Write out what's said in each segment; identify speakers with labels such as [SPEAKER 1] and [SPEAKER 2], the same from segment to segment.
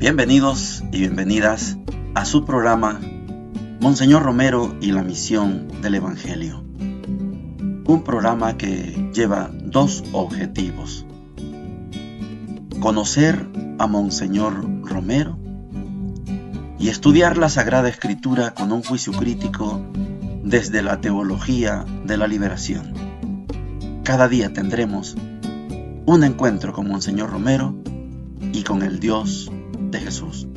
[SPEAKER 1] Bienvenidos y bienvenidas a su programa Monseñor Romero y la misión del Evangelio. Un programa que lleva dos objetivos: conocer a Monseñor Romero y estudiar la Sagrada Escritura con un juicio crítico desde la teología de la liberación. Cada día tendremos un encuentro con Monseñor Romero y con el Dios de Jesús.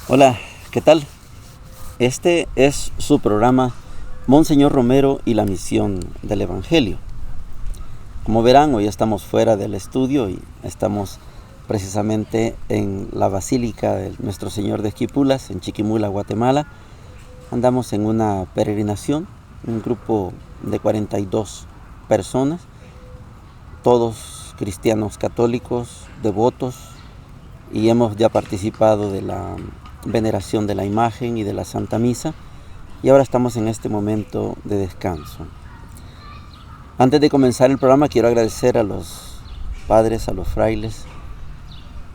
[SPEAKER 2] Hola, ¿qué tal? Este es su programa Monseñor Romero y la misión del Evangelio. Como verán, hoy estamos fuera del estudio y estamos precisamente en la Basílica de Nuestro Señor de Esquipulas, en Chiquimula, Guatemala. Andamos en una peregrinación, un grupo de 42 personas, todos cristianos católicos, devotos, y hemos ya participado de la veneración de la imagen y de la Santa Misa, y ahora estamos en este momento de descanso. Antes de comenzar el programa, quiero agradecer a los padres, a los frailes,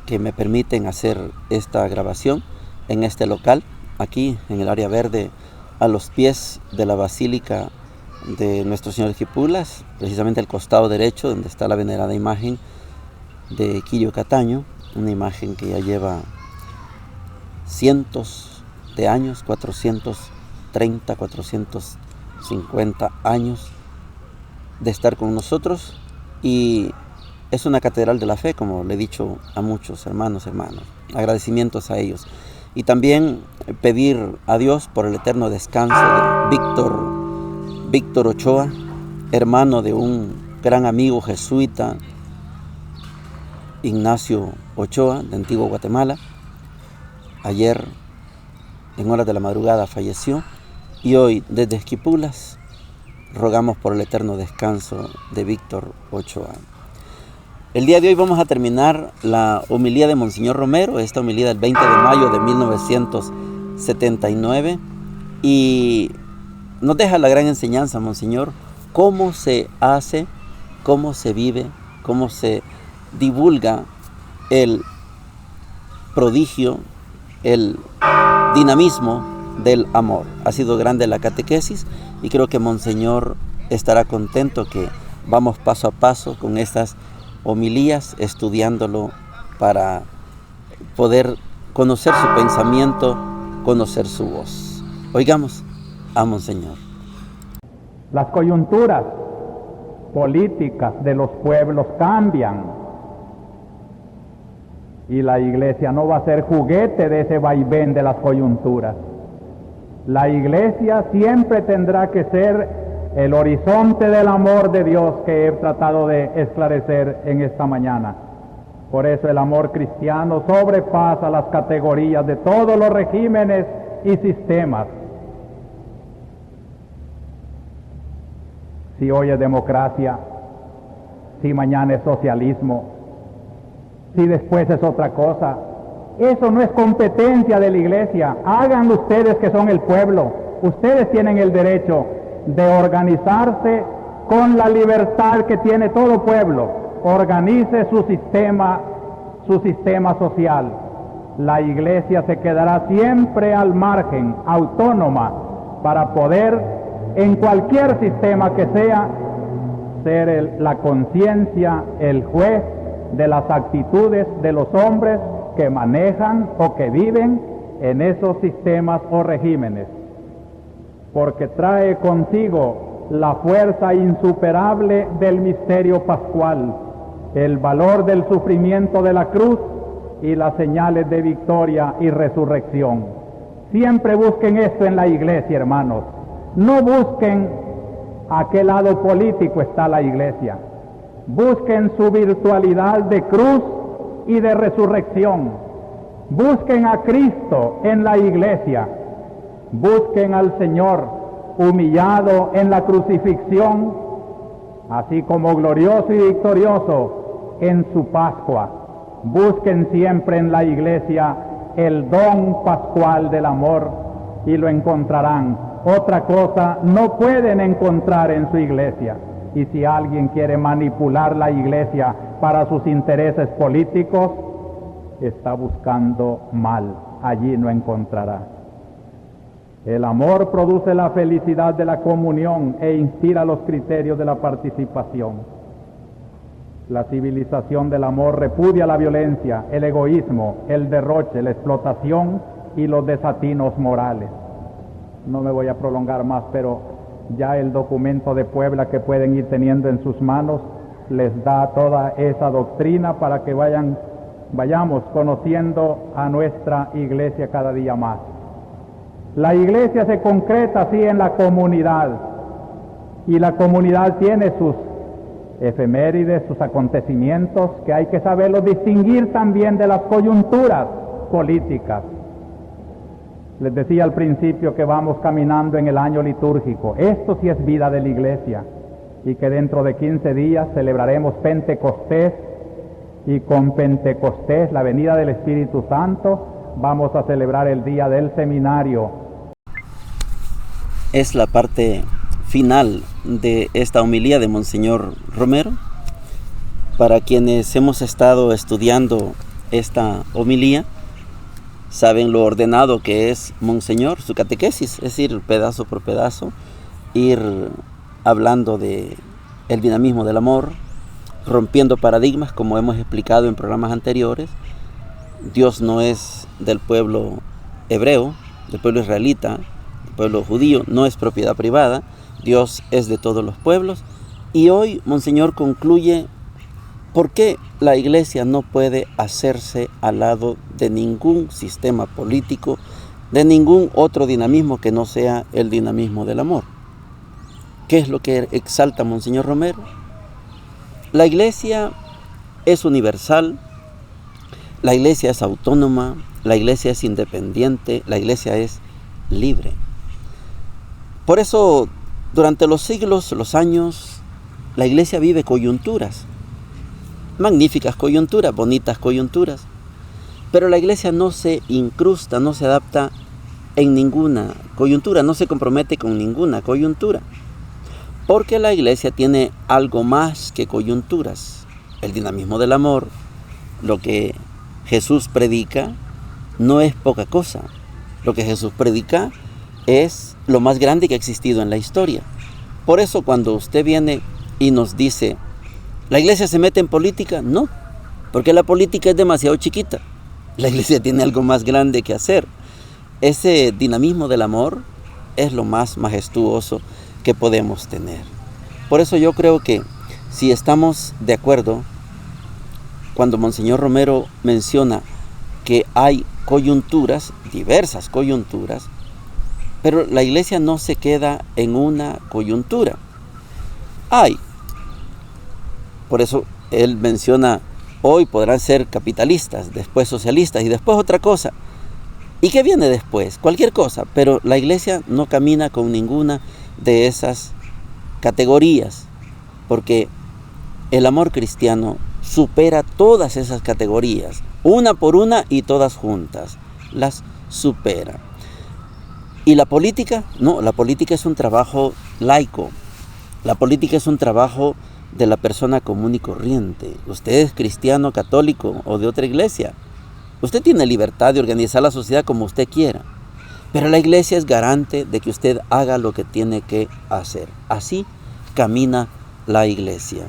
[SPEAKER 2] que me permiten hacer esta grabación en este local, aquí en el área verde, a los pies de la Basílica de Nuestro Señor de Esquipulas, precisamente al costado derecho, donde está la venerada imagen de Quillo Cataño, una imagen que ya lleva cientos de años, 430, 450 años de estar con nosotros, y es una catedral de la fe, como le he dicho a muchos hermanos. Agradecimientos a ellos. Y también pedir a Dios por el eterno descanso de Víctor Ochoa, hermano de un gran amigo jesuita, Ignacio Ochoa, de Antigua Guatemala. Ayer, en horas de la madrugada, falleció, y hoy, desde Esquipulas, rogamos por el eterno descanso de Víctor Ochoa. El día de hoy vamos a terminar la homilía de Monseñor Romero, esta homilía del 20 de mayo de 1979, y nos deja la gran enseñanza, Monseñor, cómo se hace, cómo se vive, cómo se divulga el prodigio, el dinamismo del amor. Ha sido grande la catequesis y creo que Monseñor estará contento que vamos paso a paso con estas homilías, estudiándolo para poder conocer su pensamiento, conocer su voz. Oigamos a Monseñor.
[SPEAKER 3] Las coyunturas políticas de los pueblos cambian, y la Iglesia no va a ser juguete de ese vaivén de las coyunturas. La Iglesia siempre tendrá que ser el horizonte del amor de Dios que he tratado de esclarecer en esta mañana. Por eso el amor cristiano sobrepasa las categorías de todos los regímenes y sistemas. Si hoy es democracia, si mañana es socialismo, si después es otra cosa, eso no es competencia de la Iglesia. Háganlo ustedes, que son el pueblo. Ustedes tienen el derecho de organizarse con la libertad que tiene todo pueblo. Organice su sistema social. La Iglesia se quedará siempre al margen, autónoma, para poder, en cualquier sistema que sea, ser la conciencia, el juez de las actitudes de los hombres que manejan o que viven en esos sistemas o regímenes, porque trae consigo la fuerza insuperable del misterio pascual, el valor del sufrimiento de la cruz y las señales de victoria y resurrección. Siempre busquen esto en la Iglesia, hermanos. No busquen a qué lado político está la Iglesia. Busquen su virtualidad de cruz y de resurrección. Busquen a Cristo en la Iglesia. Busquen al Señor humillado en la crucifixión, así como glorioso y victorioso en su Pascua. Busquen siempre en la Iglesia el don pascual del amor y lo encontrarán. Otra cosa no pueden encontrar en su iglesia. Y si alguien quiere manipular la iglesia para sus intereses políticos, está buscando mal. Allí no encontrará. El amor produce la felicidad de la comunión e inspira los criterios de la participación. La civilización del amor repudia la violencia, el egoísmo, el derroche, la explotación y los desatinos morales. No me voy a prolongar más, pero ya el documento de Puebla que pueden ir teniendo en sus manos les da toda esa doctrina para que vayamos conociendo a nuestra iglesia cada día más. La iglesia se concreta así en la comunidad, y la comunidad tiene sus efemérides, sus acontecimientos, que hay que saberlos distinguir también de las coyunturas políticas. Les decía al principio que vamos caminando en el año litúrgico. Esto sí es vida de la iglesia, y que dentro de 15 días celebraremos Pentecostés, y con Pentecostés, la venida del Espíritu Santo, vamos a celebrar el día del seminario.
[SPEAKER 2] Es la parte final de esta homilía de Monseñor Romero. Para quienes hemos estado estudiando esta homilía, saben lo ordenado que es Monseñor, su catequesis, es decir, pedazo por pedazo, ir hablando de el dinamismo del amor, rompiendo paradigmas, como hemos explicado en programas anteriores. Dios no es del pueblo hebreo, del pueblo israelita, del pueblo judío, no es propiedad privada, Dios es de todos los pueblos. Y hoy Monseñor concluye por qué la iglesia no puede hacerse al lado de ningún sistema político, de ningún otro dinamismo que no sea el dinamismo del amor. ¿Qué es lo que exalta Monseñor Romero? La iglesia es universal, la iglesia es autónoma, la iglesia es independiente, la iglesia es libre. Por eso, durante los siglos, los años, la iglesia vive coyunturas, magníficas coyunturas, bonitas coyunturas, pero la iglesia no se incrusta, no se adapta en ninguna coyuntura, no se compromete con ninguna coyuntura, porque la iglesia tiene algo más que coyunturas. El dinamismo del amor, lo que Jesús predica, no es poca cosa. Lo que Jesús predica es lo más grande que ha existido en la historia. Por eso cuando usted viene y nos dice, ¿la iglesia se mete en política? No, porque la política es demasiado chiquita. La iglesia tiene algo más grande que hacer. Ese dinamismo del amor es lo más majestuoso que podemos tener. Por eso yo creo que si estamos de acuerdo, cuando Monseñor Romero menciona que hay coyunturas, diversas coyunturas, pero la iglesia no se queda en una coyuntura. Por eso él menciona, hoy podrán ser capitalistas, después socialistas y después otra cosa. ¿Y qué viene después? Cualquier cosa, pero la iglesia no camina con ninguna de esas categorías, porque el amor cristiano supera todas esas categorías, una por una y todas juntas, las supera. ¿Y la política? No, la política es un trabajo laico, la política es un trabajo de la persona común y corriente. Usted es cristiano, católico o de otra iglesia, usted tiene libertad de organizar la sociedad como usted quiera, pero la iglesia es garante de que usted haga lo que tiene que hacer. Así camina la iglesia.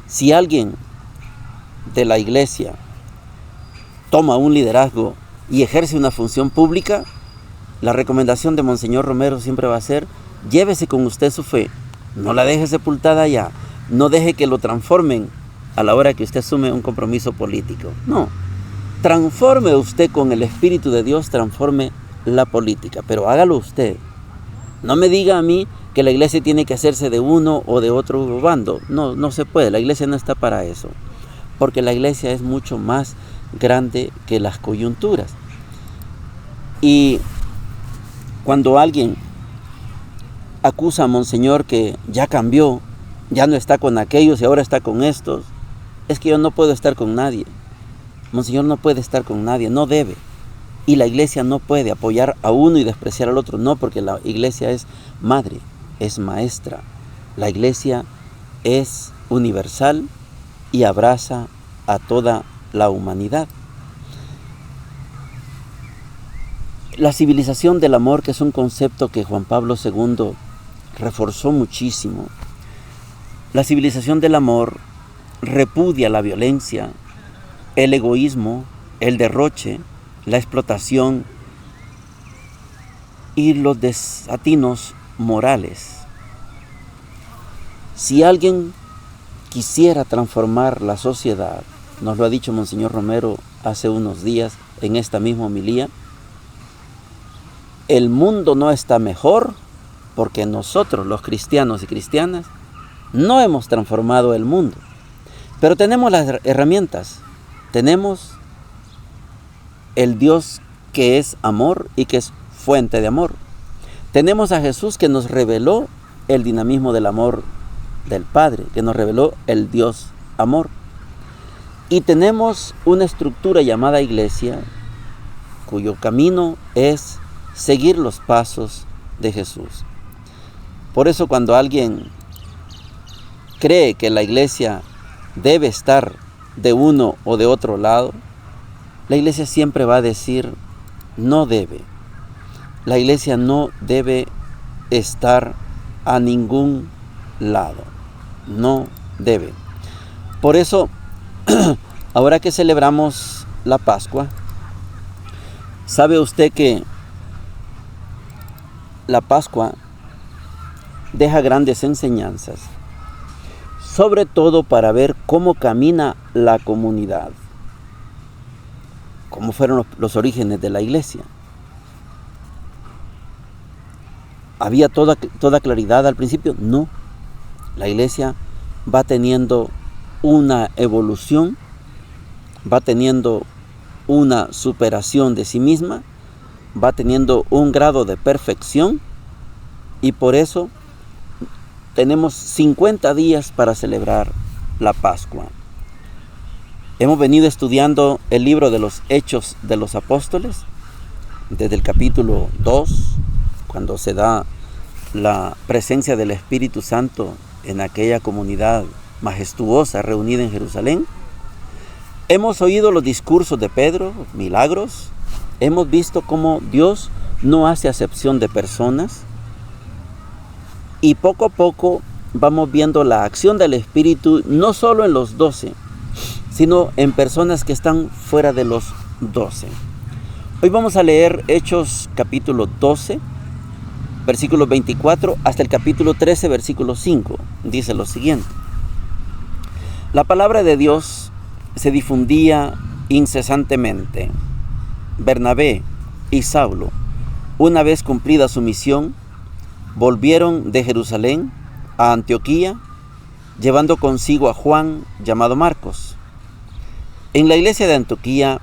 [SPEAKER 2] Si alguien de la iglesia toma un liderazgo y ejerce una función pública, la recomendación de Monseñor Romero siempre va a ser, llévese con usted su fe, no la deje sepultada allá, no deje que lo transformen a la hora que usted asume un compromiso político. No, transforme usted con el Espíritu de Dios, transforme la política, pero hágalo usted. No me diga a mí que la iglesia tiene que hacerse de uno o de otro bando. No, no se puede, la iglesia no está para eso, porque la iglesia es mucho más grande que las coyunturas. Y cuando alguien acusa a Monseñor que ya cambió, ya no está con aquellos y ahora está con estos, es que yo no puedo estar con nadie. Monseñor no puede estar con nadie, no debe. Y la iglesia no puede apoyar a uno y despreciar al otro. No, porque la iglesia es madre, es maestra. La iglesia es universal y abraza a toda la humanidad. La civilización del amor, que es un concepto que Juan Pablo II reforzó muchísimo. La civilización del amor repudia la violencia, el egoísmo, el derroche, la explotación y los desatinos morales. Si alguien quisiera transformar la sociedad, nos lo ha dicho Monseñor Romero hace unos días en esta misma homilía, el mundo no está mejor porque nosotros, los cristianos y cristianas, no hemos transformado el mundo. Pero tenemos las herramientas, tenemos el Dios que es amor y que es fuente de amor. Tenemos a Jesús que nos reveló el dinamismo del amor del Padre, que nos reveló el Dios amor. Y tenemos una estructura llamada iglesia, cuyo camino es seguir los pasos de Jesús. Por eso cuando alguien cree que la iglesia debe estar de uno o de otro lado, la iglesia siempre va a decir, no debe. La iglesia no debe estar a ningún lado. No debe. Por eso, ahora que celebramos la Pascua, ¿sabe usted que la Pascua deja grandes enseñanzas? Sobre todo para ver cómo camina la comunidad, cómo fueron los orígenes de la iglesia. ¿Había toda claridad al principio? No. La iglesia va teniendo una evolución, va teniendo una superación de sí misma, va teniendo un grado de perfección, y por eso tenemos 50 días para celebrar la Pascua. Hemos venido estudiando el libro de los Hechos de los Apóstoles, desde el capítulo 2, cuando se da la presencia del Espíritu Santo en aquella comunidad majestuosa reunida en Jerusalén. Hemos oído los discursos de Pedro, milagros. Hemos visto cómo Dios no hace acepción de personas. Y poco a poco vamos viendo la acción del Espíritu, no solo en los 12, sino en personas que están fuera de los 12. Hoy vamos a leer Hechos capítulo 12, versículo 24, hasta el capítulo 13, versículo 5. Dice lo siguiente. La palabra de Dios se difundía incesantemente. Bernabé y Saulo, una vez cumplida su misión, volvieron de Jerusalén a Antioquía, llevando consigo a Juan, llamado Marcos. En la iglesia de Antioquía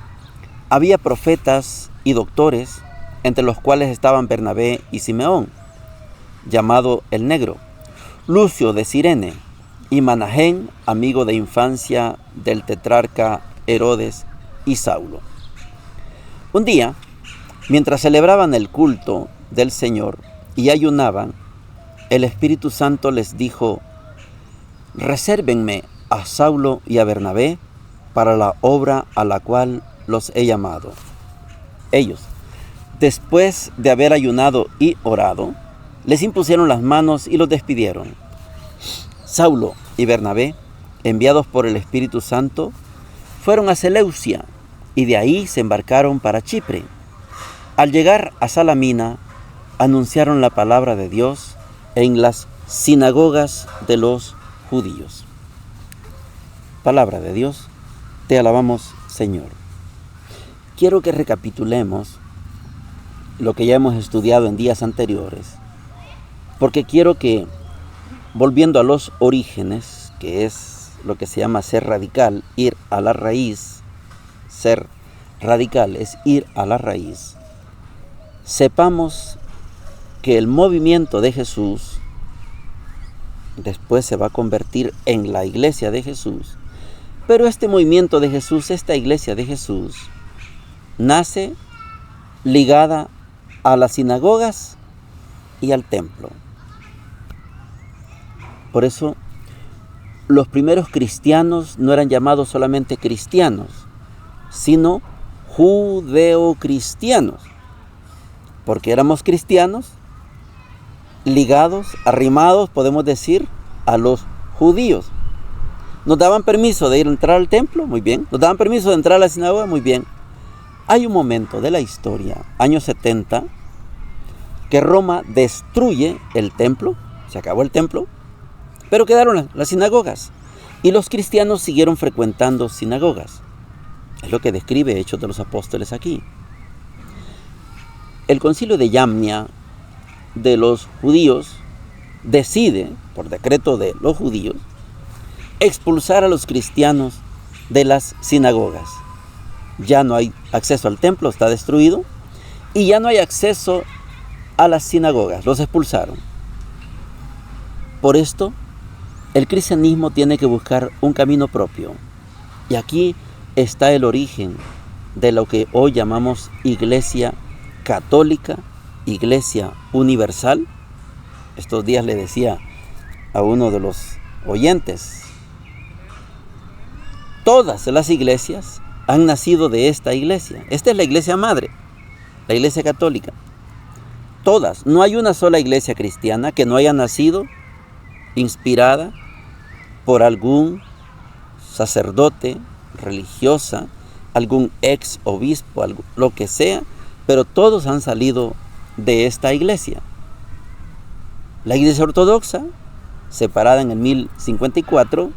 [SPEAKER 2] había profetas y doctores, entre los cuales estaban Bernabé y Simeón, llamado el Negro, Lucio de Cirene, y Manahén, amigo de infancia del tetrarca Herodes, y Saulo. Un día, mientras celebraban el culto del Señor y ayunaban, el Espíritu Santo les dijo: resérvenme a Saulo y a Bernabé para la obra a la cual los he llamado. Ellos, después de haber ayunado y orado, les impusieron las manos y los despidieron. Saulo y Bernabé, enviados por el Espíritu Santo, fueron a Seleucia y de ahí se embarcaron para Chipre. Al llegar a Salamina, anunciaron la palabra de Dios en las sinagogas de los judíos. Palabra de Dios, te alabamos, Señor. Quiero que recapitulemos lo que ya hemos estudiado en días anteriores, porque quiero que, volviendo a los orígenes, que es lo que se llama ser radical, ir a la raíz, ser radical es ir a la raíz, sepamos que el movimiento de Jesús después se va a convertir en la iglesia de Jesús, pero este movimiento de Jesús, esta iglesia de Jesús, nace ligada a las sinagogas y al templo. Por eso, los primeros cristianos no eran llamados solamente cristianos, sino judeocristianos, porque éramos cristianos ligados, arrimados, podemos decir, a los judíos. Nos daban permiso de ir a entrar al templo, muy bien. Nos daban permiso de entrar a la sinagoga, muy bien. Hay un momento de la historia, años 70, que Roma destruye el templo, se acabó el templo, pero quedaron las sinagogas. Y los cristianos siguieron frecuentando sinagogas. Es lo que describe Hechos de los Apóstoles aquí. El concilio de Yamnia de los judíos decide, por decreto de los judíos, expulsar a los cristianos de las sinagogas. Ya no hay acceso al templo, está destruido, y ya no hay acceso a las sinagogas, los expulsaron. Por esto, el cristianismo tiene que buscar un camino propio. Y aquí está el origen de lo que hoy llamamos Iglesia Católica, Iglesia Universal. Estos días le decía a uno de los oyentes, todas las iglesias han nacido de esta iglesia. Esta es la iglesia madre, la iglesia católica. Todas, no hay una sola iglesia cristiana que no haya nacido inspirada por algún sacerdote, religiosa, algún ex obispo, lo que sea, pero todos han salido de esta iglesia. La iglesia ortodoxa, separada en el 1054,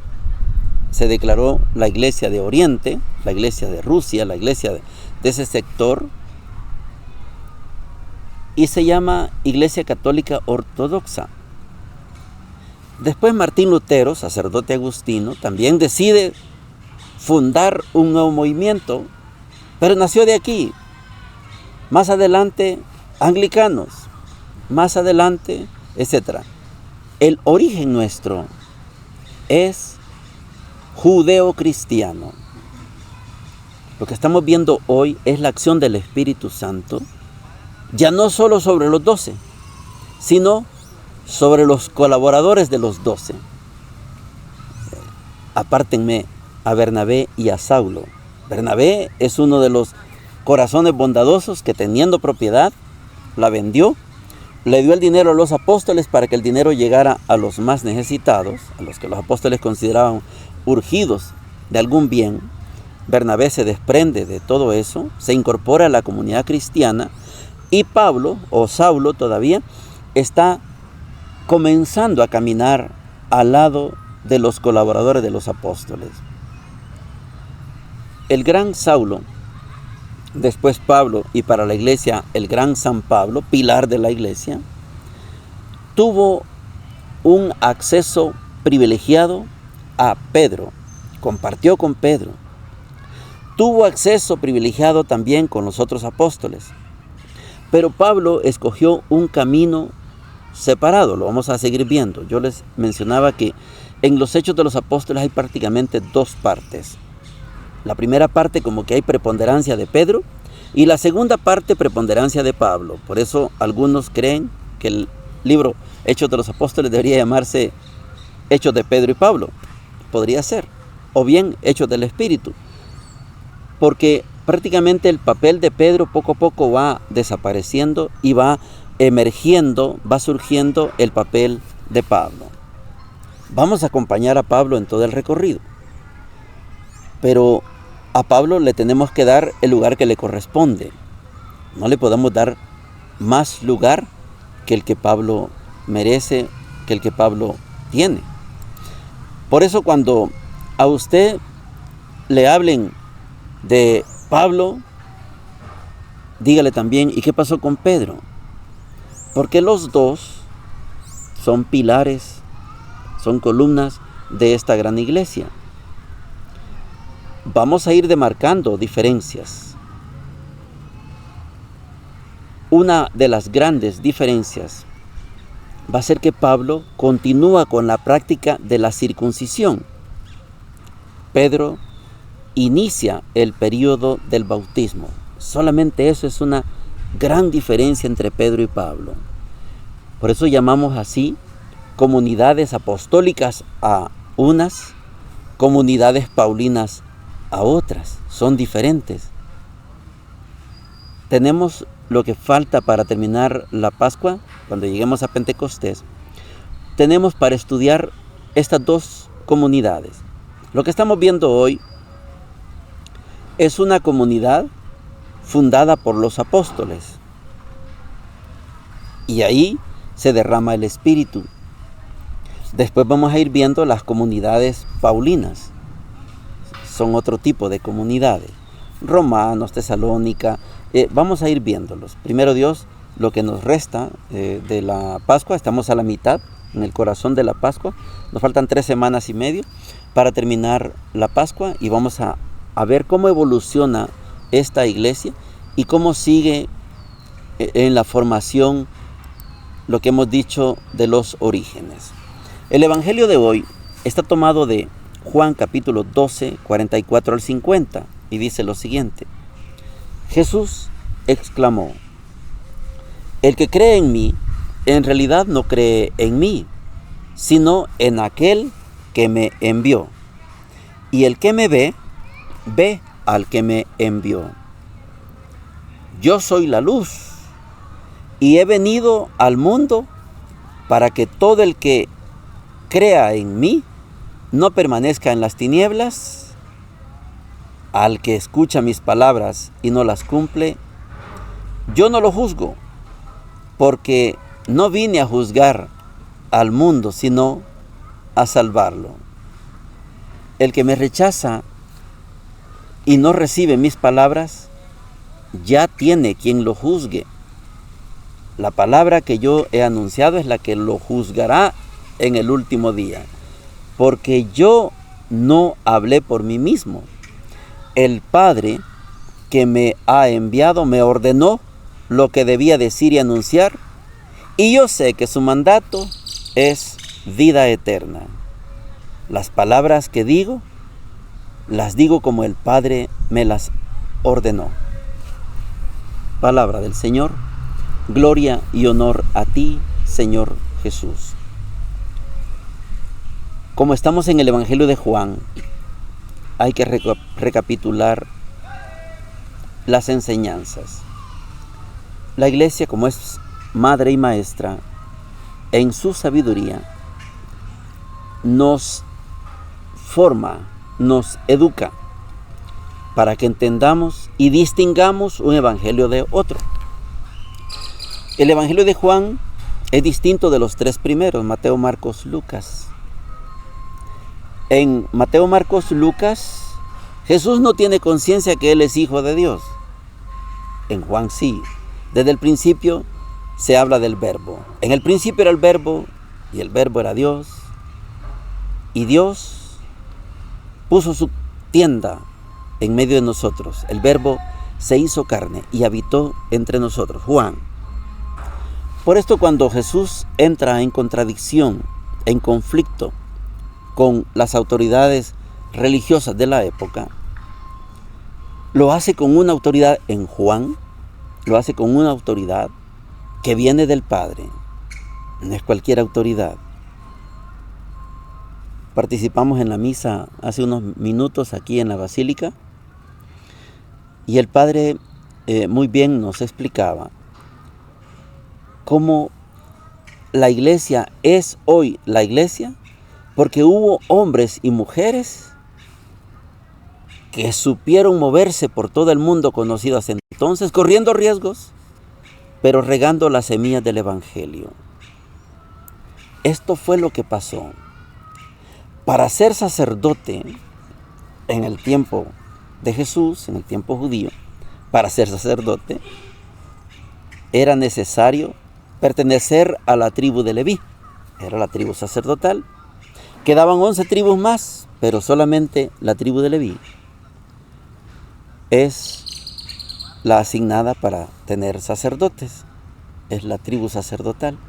[SPEAKER 2] se declaró la iglesia de Oriente, la iglesia de Rusia, la iglesia de ese sector, y se llama Iglesia Católica Ortodoxa. Después Martín Lutero, sacerdote agustino, también decide fundar un nuevo movimiento, pero nació de aquí. Más adelante, anglicanos, más adelante, etc. El origen nuestro es judeo-cristiano. Lo que estamos viendo hoy es la acción del Espíritu Santo, ya no solo sobre los 12, sino sobre los colaboradores de los 12. Apártenme a Bernabé y a Saulo. Bernabé es uno de los corazones bondadosos que, teniendo propiedad, la vendió, le dio el dinero a los apóstoles para que el dinero llegara a los más necesitados, a los que los apóstoles consideraban urgidos de algún bien. Bernabé se desprende de todo eso, se incorpora a la comunidad cristiana, y Pablo, o Saulo todavía, está comenzando a caminar al lado de los colaboradores de los apóstoles. El gran Saulo, después Pablo, y para la iglesia el gran San Pablo, pilar de la iglesia, tuvo un acceso privilegiado a Pedro, compartió con Pedro, tuvo acceso privilegiado también con los otros apóstoles, pero Pablo escogió un camino separado, lo vamos a seguir viendo. Yo les mencionaba que en los Hechos de los Apóstoles hay prácticamente dos partes. La primera parte como que hay preponderancia de Pedro, y la segunda parte preponderancia de Pablo. Por eso algunos creen que el libro Hechos de los Apóstoles debería llamarse Hechos de Pedro y Pablo. Podría ser. O bien Hechos del Espíritu. Porque prácticamente el papel de Pedro poco a poco va desapareciendo y va emergiendo, va surgiendo el papel de Pablo. Vamos a acompañar a Pablo en todo el recorrido. Pero a Pablo le tenemos que dar el lugar que le corresponde. No le podemos dar más lugar que el que Pablo merece, que el que Pablo tiene. Por eso cuando a usted le hablen de Pablo, dígale también, ¿y qué pasó con Pedro? Porque los dos son pilares, son columnas de esta gran iglesia. Vamos a ir demarcando diferencias. Una de las grandes diferencias va a ser que Pablo continúa con la práctica de la circuncisión. Pedro inicia el periodo del bautismo. Solamente eso es una gran diferencia entre Pedro y Pablo. Por eso llamamos así comunidades apostólicas a unas, comunidades paulinas a otras. Son diferentes. Tenemos lo que falta para terminar la Pascua, cuando lleguemos a Pentecostés. Tenemos para estudiar estas dos comunidades. Lo que estamos viendo hoy es una comunidad fundada por los apóstoles. Y ahí se derrama el Espíritu. Después vamos a ir viendo las comunidades paulinas. Son otro tipo de comunidades. Romanos, Tesalónica. Vamos a ir viéndolos. Primero Dios, lo que nos resta de la Pascua. Estamos a la mitad, en el corazón de la Pascua. Nos faltan 3 semanas y medio para terminar la Pascua. Y vamos a ver cómo evoluciona esta iglesia y cómo sigue en la formación lo que hemos dicho de los orígenes. El evangelio de hoy está tomado de Juan capítulo 12, 44 al 50 y dice lo siguiente. Jesús exclamó: el que cree en mí, en realidad no cree en mí, sino en aquel que me envió. Y el que me ve, ve al que me envió. Yo soy la luz y he venido al mundo para que todo el que crea en mí no permanezca en las tinieblas. Al que escucha mis palabras y no las cumple, yo no lo juzgo, porque no vine a juzgar al mundo, sino a salvarlo. El que me rechaza y no recibe mis palabras, ya tiene quien lo juzgue. La palabra que yo he anunciado es la que lo juzgará en el último día, porque yo no hablé por mí mismo. El Padre que me ha enviado me ordenó lo que debía decir y anunciar, y yo sé que su mandato es vida eterna. Las palabras que digo, las digo como el Padre me las ordenó. Palabra del Señor. Gloria y honor a ti, Señor Jesús. Como estamos en el Evangelio de Juan, hay que recapitular las enseñanzas. La iglesia, como es madre y maestra, en su sabiduría, nos forma, nos educa, para que entendamos y distingamos un evangelio de otro. El evangelio de Juan es distinto de los 3 primeros, Mateo, Marcos, Lucas. En Mateo, Marcos, Lucas, Jesús no tiene conciencia que Él es hijo de Dios. En Juan sí. Desde el principio se habla del verbo. En el principio era el verbo, y el verbo era Dios. Y Dios puso su tienda en medio de nosotros. El verbo se hizo carne y habitó entre nosotros. Juan. Por esto, cuando Jesús entra en contradicción, en conflicto con las autoridades religiosas de la época, lo hace con una autoridad. En Juan lo hace con una autoridad que viene del Padre. No es cualquier autoridad. Participamos en la misa hace unos minutos aquí en la Basílica y el Padre muy bien nos explicaba cómo la iglesia es hoy la iglesia porque hubo hombres y mujeres que supieron moverse por todo el mundo conocido hasta entonces, corriendo riesgos, pero regando las semillas del Evangelio. Esto fue lo que pasó. Para ser sacerdote en el tiempo de Jesús, en el tiempo judío, para ser sacerdote era necesario pertenecer a la tribu de Leví. Era la tribu sacerdotal. Quedaban 11 tribus más, pero solamente la tribu de Leví es la asignada para tener sacerdotes. Es la tribu sacerdotal.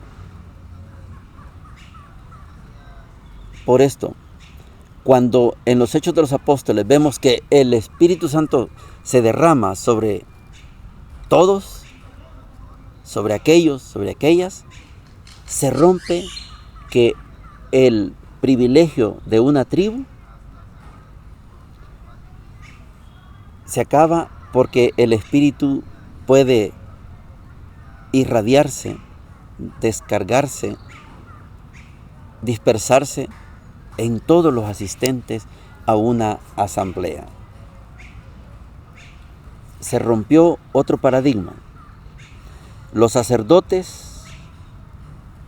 [SPEAKER 2] Por esto, cuando en los Hechos de los Apóstoles vemos que el Espíritu Santo se derrama sobre todos, sobre aquellos, sobre aquellas, se rompe que el privilegio de una tribu se acaba porque el espíritu puede irradiarse, descargarse, dispersarse en todos los asistentes a una asamblea. Se rompió otro paradigma. Los sacerdotes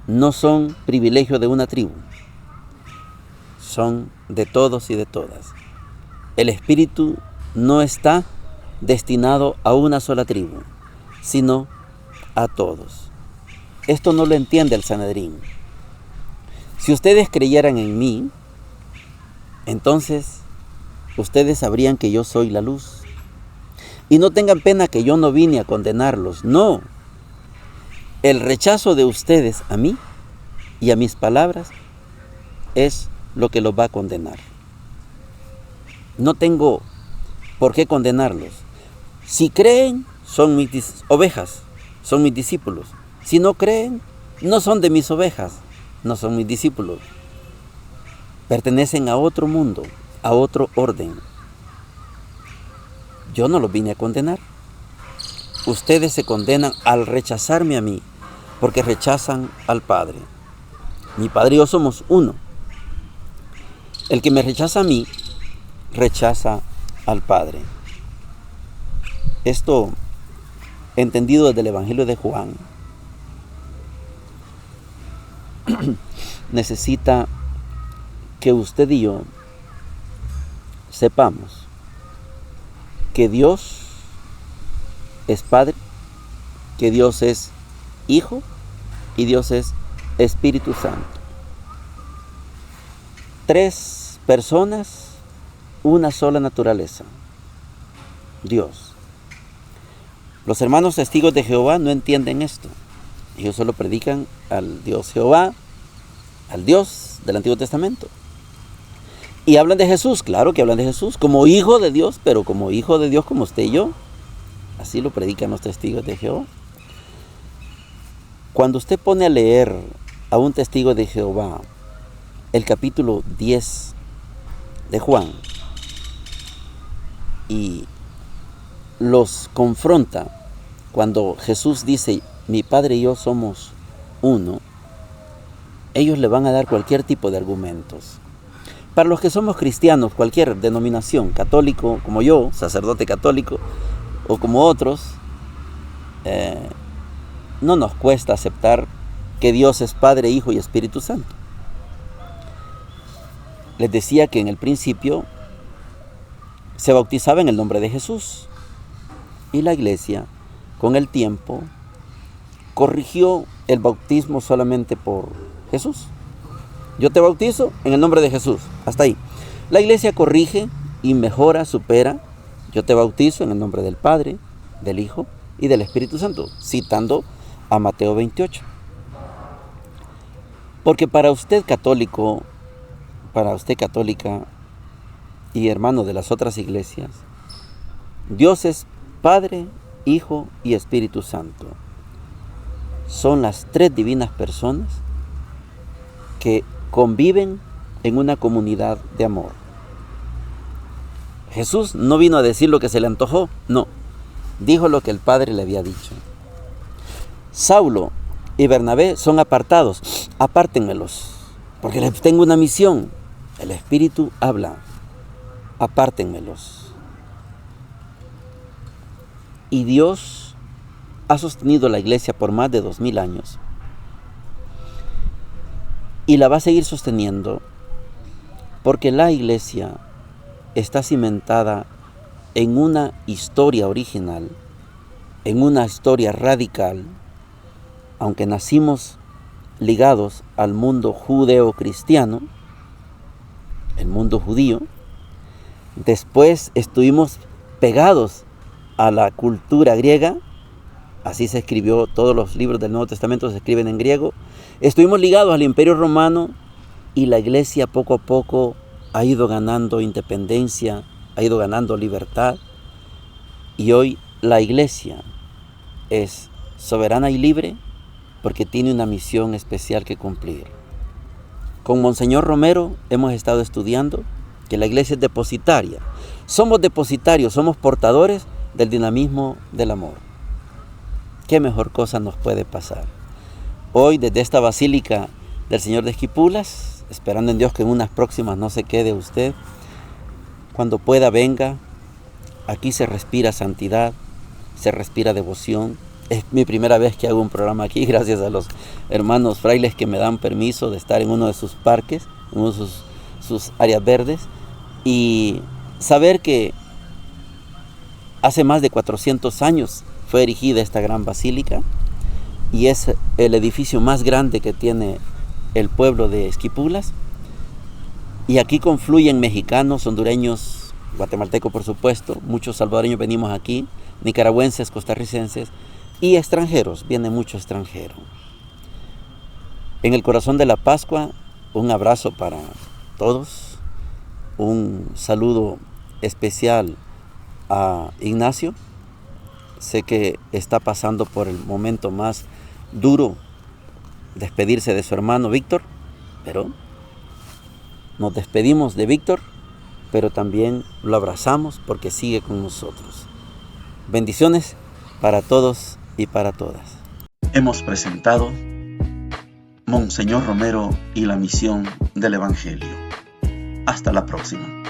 [SPEAKER 2] no son privilegio de una tribu, son de todos y de todas. El espíritu no está destinado a una sola tribu, sino a todos. Esto no lo entiende el Sanedrín. Si ustedes creyeran en mí, entonces ustedes sabrían que yo soy la luz. Y no tengan pena que yo no vine a condenarlos, no. El rechazo de ustedes a mí y a mis palabras es lo que los va a condenar. No tengo por qué condenarlos. Si creen, son mis ovejas, son mis discípulos. Si no creen, no son de mis ovejas, no son mis discípulos. Pertenecen a otro mundo, a otro orden. Yo no los vine a condenar. Ustedes se condenan al rechazarme a mí, porque rechazan al Padre. Mi Padre y yo somos uno. El que me rechaza a mí, rechaza al Padre. Esto, entendido desde el Evangelio de Juan, necesita que usted y yo sepamos que Dios es Padre, que Dios es Hijo y Dios es Espíritu Santo. 3 personas, una sola naturaleza, Dios. Los hermanos testigos de Jehová no entienden esto. Ellos solo predican al Dios Jehová, al Dios del Antiguo Testamento. Y hablan de Jesús, claro que hablan de Jesús, como Hijo de Dios, pero como Hijo de Dios como usted y yo. Así lo predican los testigos de Jehová. Cuando usted pone a leer a un testigo de Jehová el capítulo 10 de Juan y los confronta cuando Jesús dice, mi Padre y yo somos uno, ellos le van a dar cualquier tipo de argumentos. Para los que somos cristianos, cualquier denominación, católico como yo, sacerdote católico, o como otros, no nos cuesta aceptar que Dios es Padre, Hijo y Espíritu Santo. Les decía que en el principio se bautizaba en el nombre de Jesús y la iglesia con el tiempo corrigió el bautismo solamente por Jesús. Yo te bautizo en el nombre de Jesús, hasta ahí. La iglesia corrige y mejora, supera. Yo te bautizo en el nombre del Padre, del Hijo y del Espíritu Santo, citando a Mateo 28. Porque para usted católico, para usted católica y hermano de las otras iglesias, Dios es Padre, Hijo y Espíritu Santo. Son las 3 divinas personas que conviven en una comunidad de amor. Jesús no vino a decir lo que se le antojó, no, dijo lo que el Padre le había dicho. Saulo y Bernabé son apartados, apártenmelos, porque les tengo una misión. El Espíritu habla, apártenmelos. Y Dios ha sostenido la iglesia por más de 2000 años y la va a seguir sosteniendo porque la iglesia está cimentada en una historia original, en una historia radical, aunque nacimos ligados al mundo judeo-cristiano, el mundo judío, después estuvimos pegados a la cultura griega, así se escribió, todos los libros del Nuevo Testamento se escriben en griego, estuvimos ligados al Imperio Romano y la iglesia poco a poco ha ido ganando independencia, ha ido ganando libertad y hoy la iglesia es soberana y libre, porque tiene una misión especial que cumplir. Con Monseñor Romero hemos estado estudiando que la iglesia es depositaria. Somos depositarios, somos portadores del dinamismo del amor. ¿Qué mejor cosa nos puede pasar? Hoy, desde esta Basílica del Señor de Esquipulas, esperando en Dios que en unas próximas no se quede usted, cuando pueda venga. Aquí se respira santidad, se respira devoción. Es mi primera vez que hago un programa aquí, gracias a los hermanos frailes que me dan permiso de estar en uno de sus parques, en uno de sus áreas verdes, y saber que hace más de 400 años fue erigida esta gran basílica y es el edificio más grande que tiene el pueblo de Esquipulas. Y aquí confluyen mexicanos, hondureños, guatemaltecos por supuesto, muchos salvadoreños venimos aquí, nicaragüenses, costarricenses y extranjeros, viene mucho extranjero. En el corazón de la Pascua, un abrazo para todos, un saludo especial a Ignacio. Sé que está pasando por el momento más duro, despedirse de su hermano Víctor, pero nos despedimos de Víctor, pero también lo abrazamos porque sigue con nosotros. Bendiciones para todos y para todas.
[SPEAKER 1] Hemos presentado Monseñor Romero y la misión del Evangelio. Hasta la próxima.